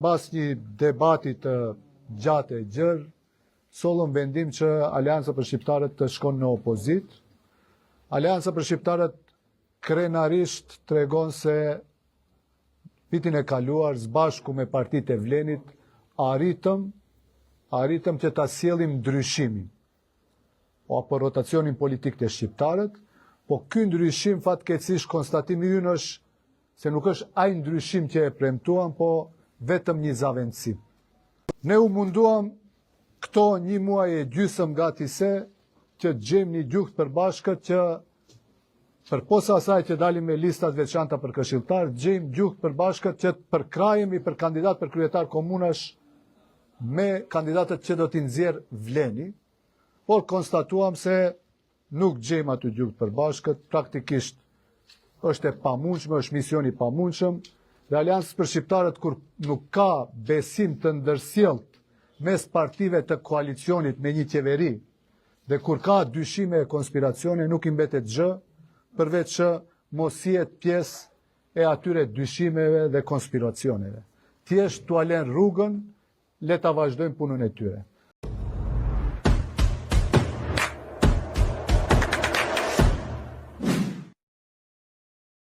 Pas një debati të gjatë e gjerë, sollëm vendim që Aleanca për Shqiptarët të shkon në opozit. Aleanca për Shqiptarët krenarisht tregon se vitin e kaluar sbashku me partitë e Vlenit arritëm që ta sjellim ndryshimin apo rotacionin politik të shqiptarët, po ky ndryshim fatkeqësisht konstatimi ynë është se nuk është ai ndryshim që e premtuam, po vetëm një zaventësim. Ne u munduam këto një muaj e gjysmë gati se që të gjejmë një gjuhë të përbashkët që përposa asaj që dalim me listat veçanta për këshilltar, gjejmë gjuhë të përbashkët që të përkrahemi për kandidat për kryetar komunash me kandidatët që do t'i nxjerrë Vleni, por konstatuam se nuk gjejmë aty gjuhë të përbashkët, praktikisht është e pamundshme, është mision i pamundshëm. Dhe Aleancës për Shqiptarët, kur nuk ka besim të ndërsjellët mes partive të koalicionit me një qeveri, dhe kur ka dyshime e konspiracione, nuk i mbetet gjë, përveç që mos jetë pjesë e atyre dyshimeve dhe konspiracioneve. Thjesht t'u alen rrugën, le ta vazhdojmë punën e tyre.